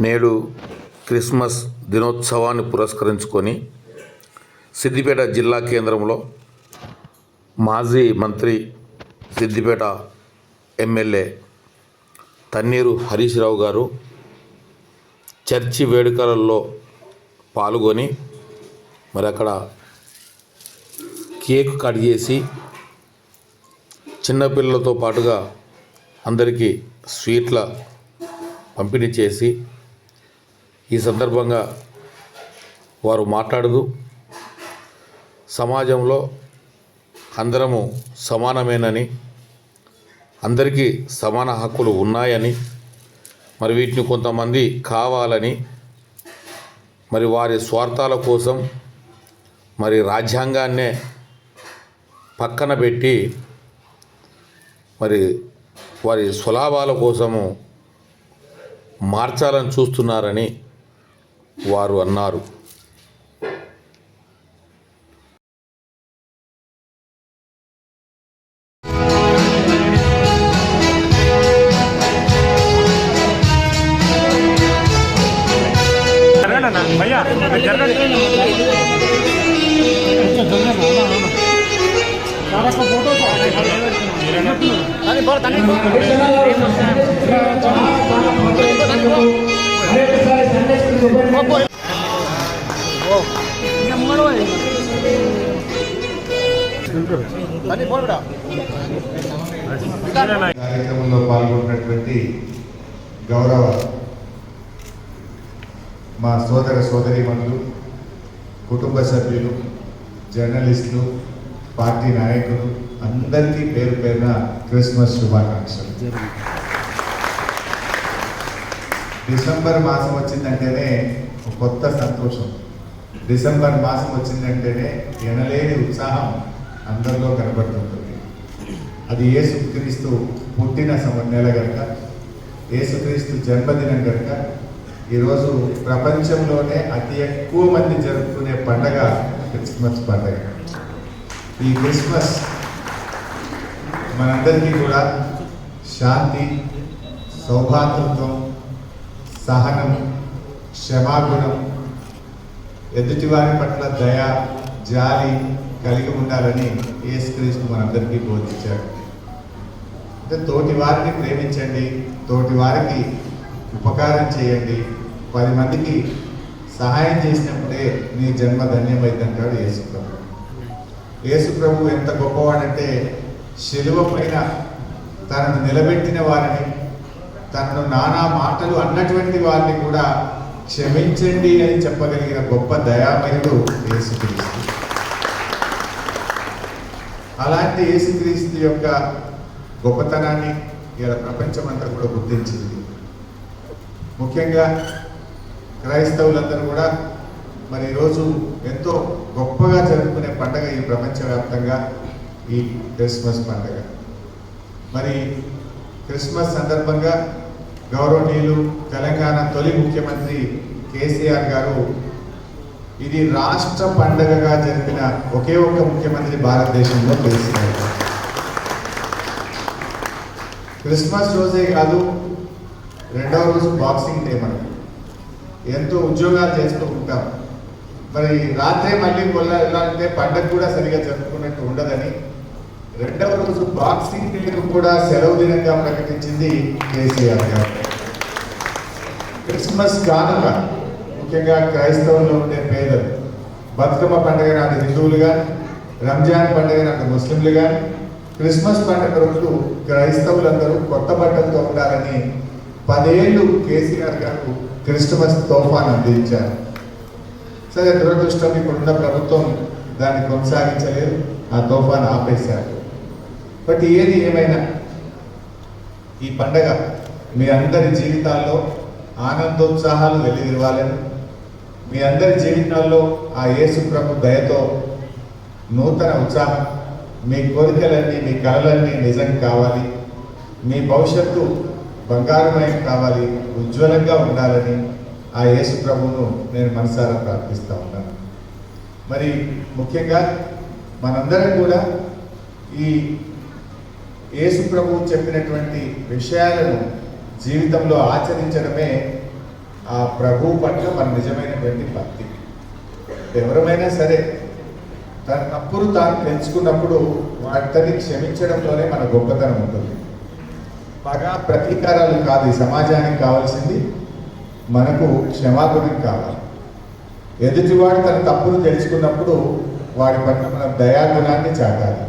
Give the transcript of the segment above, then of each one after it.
నేడు క్రిస్మస్ దినోత్సవాన్ని పురస్కరించుకొని సిద్దిపేట జిల్లా కేంద్రంలో మాజీ మంత్రి సిద్దిపేట ఎమ్మెల్యే తన్నీరు హరీష్ రావు గారు చర్చి వేడుకలలో పాల్గొని మరి అక్కడ కేక్ కట్ చేసి చిన్నపిల్లలతో పాటుగా అందరికీ స్వీట్ల పంపిణీ చేసి ఈ సందర్భంగా వారు మాట్లాడుతూ సమాజంలో అందరము సమానమేనని, అందరికీ సమాన హక్కులు ఉన్నాయని, మరి వీటిని కొంతమంది కావాలని మరి వారి స్వార్థాల కోసం మరి రాజ్యాంగాన్నే పక్కన పెట్టి మరి వారి స్వలాభాల కోసము మార్చాలని చూస్తున్నారని వారు అన్నారు. కార్యక్రమంలో పాల్గొన్నటువంటి గౌరవ మా సోదర సోదరీమణులు, కుటుంబ సభ్యులు, జర్నలిస్టులు, పార్టీ నాయకులు అందరికీ పేరు పేరున క్రిస్మస్ శుభాకాంక్షలు. డిసెంబర్ మాసం వచ్చిందంటేనే ఒక కొత్త సంతోషం. డిసెంబర్ మాసం వచ్చిందంటేనే ఎనలేని ఉత్సాహం అందరిలో కనబడుతుంటుంది. అది యేసుక్రీస్తు పుట్టిన నెల కనుక, యేసుక్రీస్తు జన్మదినం కనుక ఈరోజు ప్రపంచంలోనే అతి ఎక్కువ మంది జరుపుకునే పండగ క్రిస్మస్ పండగ. ఈ క్రిస్మస్ మనందరికీ కూడా శాంతి, సౌభాతృత్వం, సహనం, క్షమాగుణం, ఎదుటివారి పట్ల దయ, జాలి కలిగి ఉండాలని యేసుక్రీస్తు మనందరికీ బోధించారు. అంటే తోటి వారిని ప్రేమించండి, తోటి వారికి ఉపకారం చేయండి, 10 మందికి సహాయం చేసినప్పుడే నీ జన్మ ధన్యమైందంటాడు యేసుప్రభు. యేసుప్రభు ఎంత గొప్పవాడంటే శిలువ పైన తనను నిలబెట్టిన వారిని, తనను నానా మాటలు అన్నటువంటి వారిని కూడా క్షమించండి అని చెప్పగలిగిన గొప్ప దయామయుడు యేసుక్రీస్తు. అలాంటి యేసుక్రీస్తు యొక్క గొప్పతనాన్ని ఇలా ప్రపంచమంతా కూడా గుర్తించింది. ముఖ్యంగా క్రైస్తవులందరూ కూడా మరి ఈరోజు ఎంతో గొప్పగా జరుపుకునే పండుగ ఈ ప్రపంచవ్యాప్తంగా ఈ క్రిస్మస్ పండుగ. మరి క్రిస్మస్ సందర్భంగా గౌరవనీయులు తెలంగాణ తొలి ముఖ్యమంత్రి కేసీఆర్ గారు ఇది రాష్ట్ర పండుగగా జరిపిన ఒకే ఒక్క ముఖ్యమంత్రి భారతదేశంలో కేసీఆర్ గారు. క్రిస్మస్ రోజే కాదు, రెండవ రోజు బాక్సింగ్ డే. మనకి ఎంతో ఉద్యోగాలు చేస్తూ ఉంటాం. మరి రాత్రే మళ్ళీ వెళ్ళాలంటే పండుగ కూడా సరిగా జరుపుకున్నట్టు ఉండదని రెండవ రోజు బాక్సింగ్ డే కూడా సెలవు దినంగా ప్రకటించింది కేసీఆర్ గారు. క్రిస్మస్ కానుక ముఖ్యంగా క్రైస్తవుల్లో ఉండే పేదలు బతుకమ్మ పండుగ నాటి హిందువులు కానీ, రంజాన్ పండుగ నాటి ముస్లింలు కానీ, క్రిస్మస్ పండుగ రోజు క్రైస్తవులందరూ కొత్త బట్టలతో ఉండాలని 10 ఏళ్ళు కేసీఆర్ గారు క్రిస్మస్ తోఫాను అందించారు. సరే, దురదృష్టం ఇప్పుడున్న ప్రభుత్వం దాన్ని కొనసాగించలేదు, ఆ తోఫాను ఆపేశారు. బట్ ఏది ఏమైనా ఈ పండగ మీ అందరి జీవితాల్లో ఆనందోత్సాహాలు వెల్లివిరవాలని, మీ అందరి జీవితాల్లో ఆ యేసు ప్రభు దయతో నూతన ఉత్సాహం, మీ కోరికలన్నీ, మీ కలలన్నీ నిజం కావాలి, మీ భవిష్యత్తు బంగారమయం కావాలి, ఉజ్వలంగా ఉండాలని ఆ యేసు ప్రభువును నేను మనసారా ప్రార్థిస్తూ ఉన్నాను. మరి ముఖ్యంగా మనందరం కూడా ఈ యేసు ప్రభువు చెప్పినటువంటి విషయాలను జీవితంలో ఆచరించడమే ఆ ప్రభువు పట్ల మన నిజమైనటువంటి భక్తి. ఎవరమైనా సరే తన తప్పును తాను తెలుసుకున్నప్పుడు వాటిని క్షమించడంలోనే మన గొప్పతనం ఉంటుంది. పగా ప్రతీకారాలు కాదు ఈ సమాజానికి కావాల్సింది, మనకు క్షమాగుణం కావాలి. ఎదుటివాడు తన తప్పును తెలుసుకున్నప్పుడు వాడి పట్ల మన దయాగుణాన్ని చాటాలి.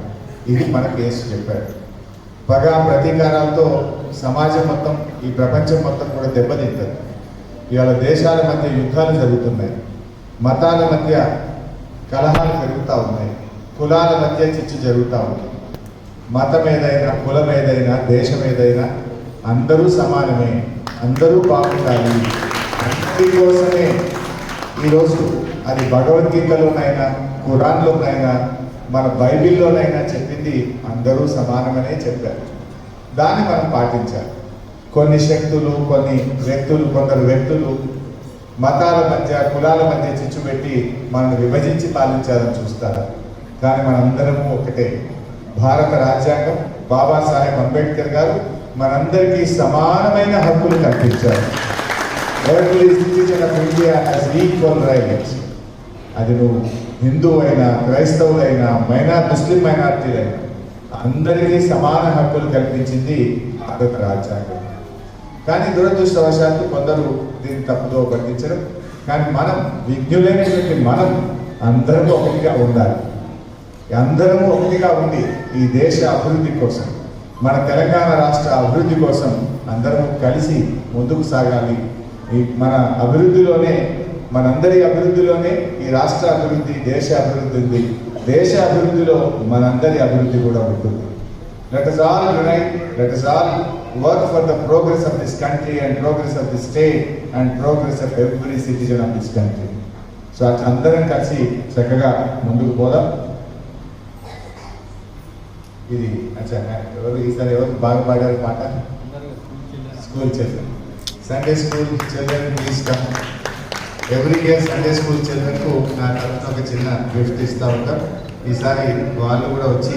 ఇది మనకు యేసు చెప్పాడు. పగా ప్రతీకారాలతో సమాజం మొత్తం, ఈ ప్రపంచం మొత్తం కూడా దెబ్బతింటుంది. ఇవాళ దేశాల మధ్య యుద్ధాలు జరుగుతున్నాయి, మతాల మధ్య కలహాలు పెరుగుతూ ఉన్నాయి, కులాల మధ్య చిచ్చు జరుగుతూ ఉంది. మతం ఏదైనా, కులం ఏదైనా, దేశం ఏదైనా అందరూ సమానమే, అందరూ బాగుండాలి. అందరి కోసమే ఈరోజు అది భగవద్గీతలోనైనా, ఖురాన్లోనైనా, మన బైబిల్లోనైనా చెప్పింది అందరూ సమానమనే చెప్పారు. దాన్ని మనం పాటించాలి. కొన్ని శక్తులు, కొన్ని వ్యక్తులు, కొందరు వ్యక్తులు మతాల మధ్య, కులాల మధ్య చిచ్చు పెట్టి మనల్ని విభజించి పాలించాలని చూస్తారు. కానీ మనందరము ఒకటే. భారత రాజ్యాంగం, బాబాసాహెబ్ అంబేద్కర్ గారు మనందరికీ సమానమైన హక్కులు కల్పించారు. Every citizen of India has equal rights. అది నువ్వు హిందూ అయినా, క్రైస్తవులైనా, ముస్లిం మైనార్టీలైనా అందరికీ సమాన హక్కులు కల్పించింది భారత రాజ్యాంగం. కానీ దురదృష్టవశాత్తు కొందరు దీన్ని తప్పుదో పట్టించడం. కానీ మనం విజ్ఞులైనటువంటి మనం అందరము ఒకటిగా ఉండాలి. అందరము ఒకటిగా ఉండి ఈ దేశ అభివృద్ధి కోసం, మన తెలంగాణ రాష్ట్ర అభివృద్ధి కోసం అందరము కలిసి ముందుకు సాగాలి. ఈ మన అభివృద్ధిలోనే, మనందరి అభివృద్ధిలోనే ఈ రాష్ట్ర అభివృద్ధి, దేశ అభివృద్ధి ఉంది. దేశ అభివృద్ధిలో మనందరి అభివృద్ధి కూడా ఉంటుంది. Let us all unite, let us all work for the progress of this country and progress of the state and progress of every citizen of this country. So అట్లా అందరం కలిసి చక్కగా ముందుకు పోదాం. ఇది ఎవరు ఈసారి ఎవరు బాగా పాడారు పాట? School children, Sunday school children please come. Every year Sunday school చిల్డ్రన్కు నా తరఫున ఒక చిన్న గిఫ్ట్ ఇస్తూ ఉంటాం. ఈసారి వాళ్ళు కూడా వచ్చి